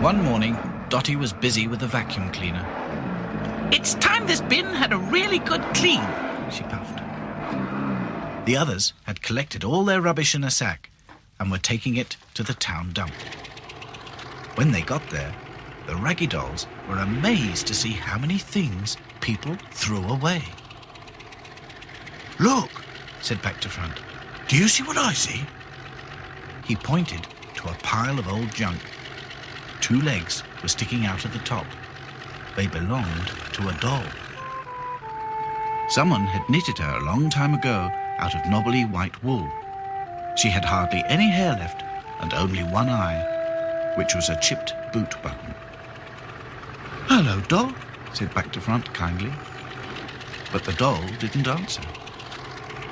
One morning, Dotty was busy with the vacuum cleaner. "It's time this bin had a really good clean," she puffed. The others had collected all their rubbish in a sack and were taking it to the town dump. When they got there, the Raggy dolls were amazed to see how many things people threw away. "Look," said Back to Front. "Do you see what I see?" He pointed to a pile of old junk. 2 legs were sticking out at the top. They belonged to a doll. Someone had knitted her a long time ago out of knobbly white wool. She had hardly any hair left and only one eye, which was a chipped boot button. "Hello, doll," said Back to Front kindly. But the doll didn't answer.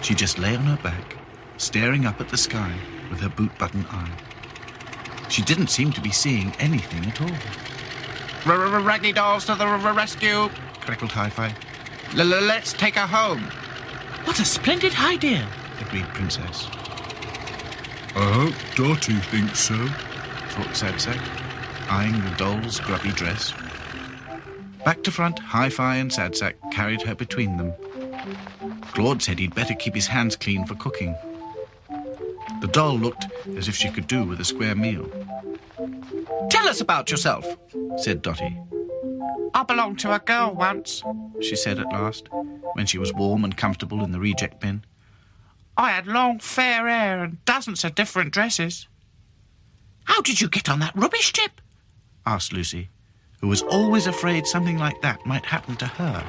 She just lay on her back, staring up at the sky with her boot button eye. She didn't seem to be seeing anything at all. "Raggy dolls to the rescue," Crackled Hi-Fi. "Let's take her home." "What a splendid idea," Agreed Princess. "I hope Dotty thinks so," Thought Sad Sack, eyeing the doll's grubby dress. Back to Front, Hi-Fi and Sad Sack carried her between them. Claude said he'd better keep his hands clean for cooking. The doll looked as if she could do with a square meal. "Tell us about yourself," said Dotty. "I belonged to a girl once," she said at last, when she was warm and comfortable in the reject bin. "I had long fair hair and dozens of different dresses." "How did you get on that rubbish tip?" asked Lucy, who was always afraid something like that might happen to her.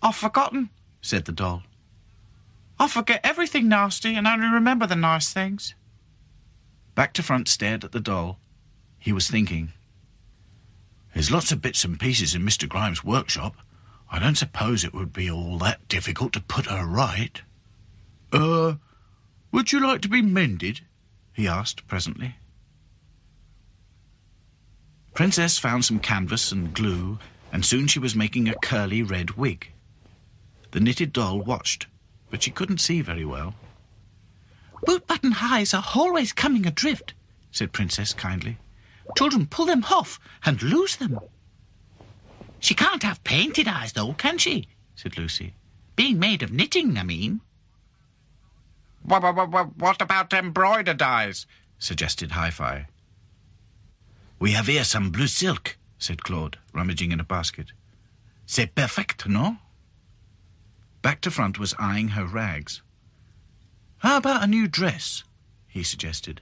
"I've forgotten," said the doll. "I forget everything nasty and only remember the nice things." Back to Front stared at the doll. He was thinking, "There's lots of bits and pieces in Mr. Grimes' workshop. I don't suppose it would be all that difficult to put her right." Would you like to be mended?" he asked presently. Princess found some canvas and glue, and soon she was making a curly red wig. The knitted doll watched, but she couldn't see very well. "Boot-button highs are always coming adrift," said Princess kindly. "Children pull them off and lose them." "She can't have painted eyes, though, can she?" said Lucy. "Being made of knitting, I mean." What about embroidered eyes?" suggested Hi-Fi. "We have here some blue silk," said Claude, rummaging in a basket. "C'est perfect, no?" Back to Front was eyeing her rags. "How about a new dress?" he suggested.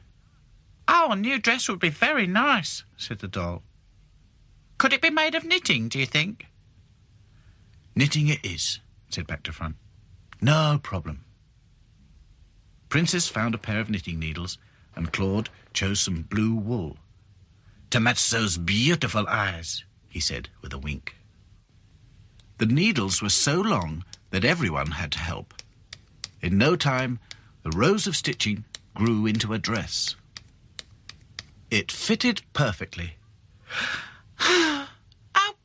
"Oh, a new dress would be very nice," said the doll. "Could it be made of knitting, do you think?" "Knitting it is," said Back to Front. "No problem." Princess found a pair of knitting needles, and Claude chose some blue wool. "To match those beautiful eyes," he said with a wink. The needles were so long that everyone had to help. In no time, the rows of stitching grew into a dress. It fitted perfectly. "How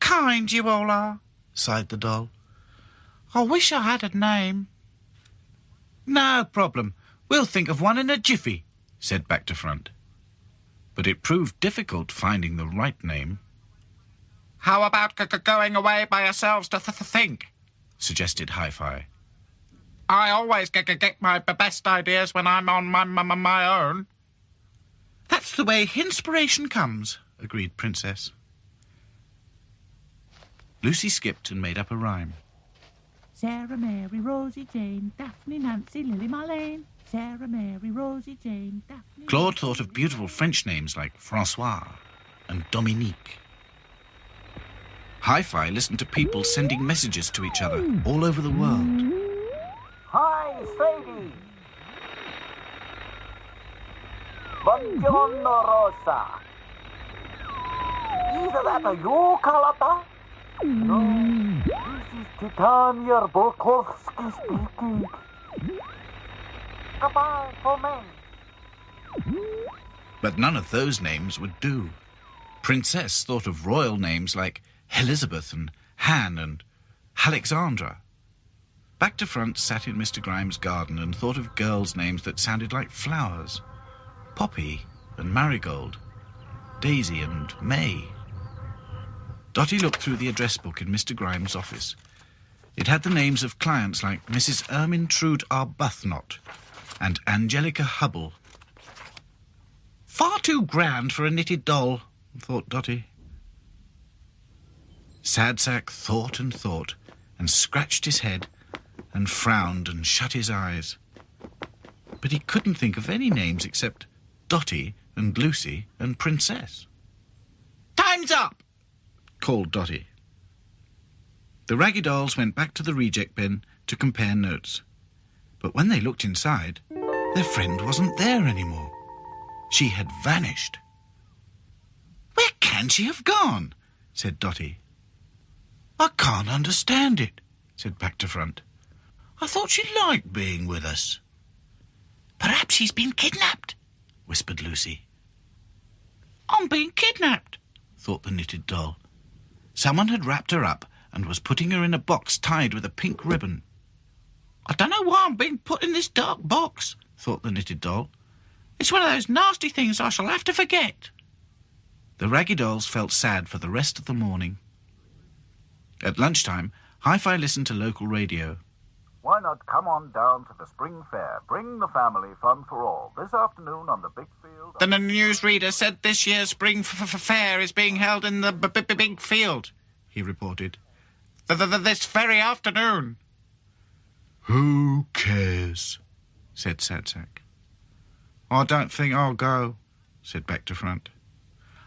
kind you all are," sighed the doll. "I wish I had a name." "No problem. We'll think of one in a jiffy," said Back to Front. But it proved difficult finding the right name. "How about going away by ourselves to think?" suggested Hi-Fi. "I always get my best ideas when I'm on my own." "That's the way inspiration comes," agreed Princess. Lucy skipped and made up a rhyme. Sarah, Mary, Rosie, Jane, Daphne, Nancy, Lily, Marlene. Sarah, Mary, Rosie, Jane, Daphne... Claude thought of beautiful French names like François and Dominique. Hi-Fi listened to people sending messages to each other all over the world. Hi, Sadie. Buongiorno, Rosa. Is that a you, Carlotta? No, this is Titania Bolkowski speaking. Goodbye for me. But none of those names would do. Princess thought of royal names like Elizabeth and Han and Alexandra. Back to Front sat in Mr. Grimes' garden and thought of girls' names that sounded like flowers. Poppy and Marigold, Daisy and May. Dotty looked through the address book in Mr. Grimes' office. It had the names of clients like Mrs. Ermintrude Arbuthnot and Angelica Hubble. Far too grand for a knitted doll, thought Dotty. Sadsack thought and scratched his head and frowned and shut his eyes. But he couldn't think of any names except Dotty and Lucy and Princess. Time's up! Called Dotty. The Raggy Dolls went back to the reject bin to compare notes. But when they looked inside, their friend wasn't there anymore. She had vanished. "Where can she have gone?" said Dotty. "I can't understand it," said Back to Front. "I thought she liked being with us." Perhaps she's been kidnapped, whispered Lucy. I'm being kidnapped, thought the knitted doll. Someone had wrapped her up and was putting her in a box tied with a pink ribbon. I don't know why I'm being put in this dark box, thought the knitted doll. It's one of those nasty things I shall have to forget. The Raggy Dolls felt sad for the rest of the morning. At lunchtime, Hi-Fi listened to local radio. Why not come on down to the spring fair? Bring the family fun for all. This afternoon on the big field... The newsreader said this year's spring fair is being held in the big field, he reported. This very afternoon. Who cares? Said Sadsack. I don't think I'll go, said Back to Front.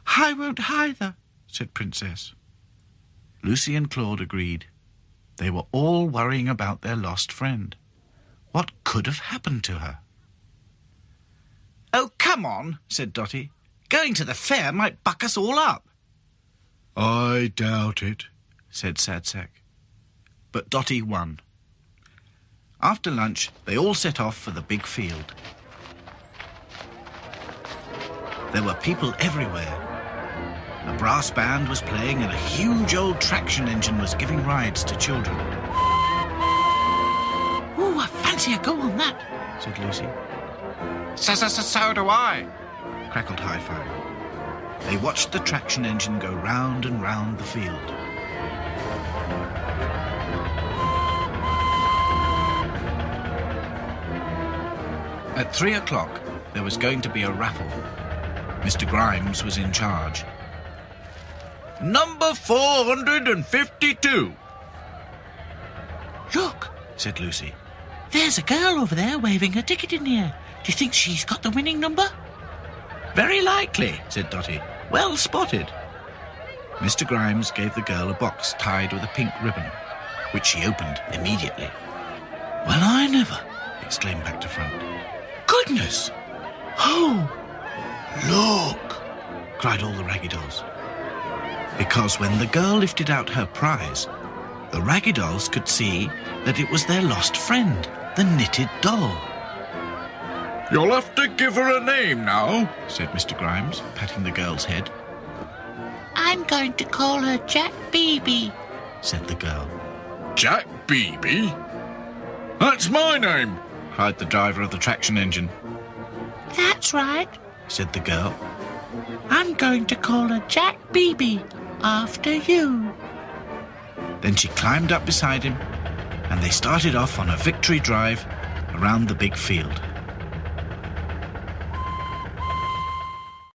I won't either, said Princess. Lucy and Claude agreed. They were all worrying about their lost friend. What could have happened to her? "Oh, come on," said Dotty. "Going to the fair might buck us all up." "I doubt it," said Sadsack. But Dotty won. After lunch, they all set off for the big field. There were people everywhere. A brass band was playing and a huge old traction engine was giving rides to children. "Oh, I fancy a go on that," said Lucy. So do I, crackled Hi-Fi. They watched the traction engine go round and round the field. At 3 o'clock, there was going to be a raffle. Mr. Grimes was in charge. "Number 452. "Look," said Lucy. "there's a girl over there waving her ticket in the air. Do you think she's got the winning number?" "Very likely," said Dotty. "Well spotted." Mr. Grimes gave the girl a box tied with a pink ribbon, which she opened immediately. "Well, I never!" exclaimed Back to Front. "Goodness! Oh! Look!" cried all the Raggy Dolls. Because when the girl lifted out her prize, the Raggy Dolls could see that it was their lost friend, the knitted doll. "You'll have to give her a name now," said Mr. Grimes, patting the girl's head. "I'm going to call her Jack Beebe," said the girl. "Jack Beebe? That's my name!" cried the driver of the traction engine. "That's right. Said the girl. I'm going to call her Jack Beebe after you." Then she climbed up beside him, and they started off on a victory drive around the big field.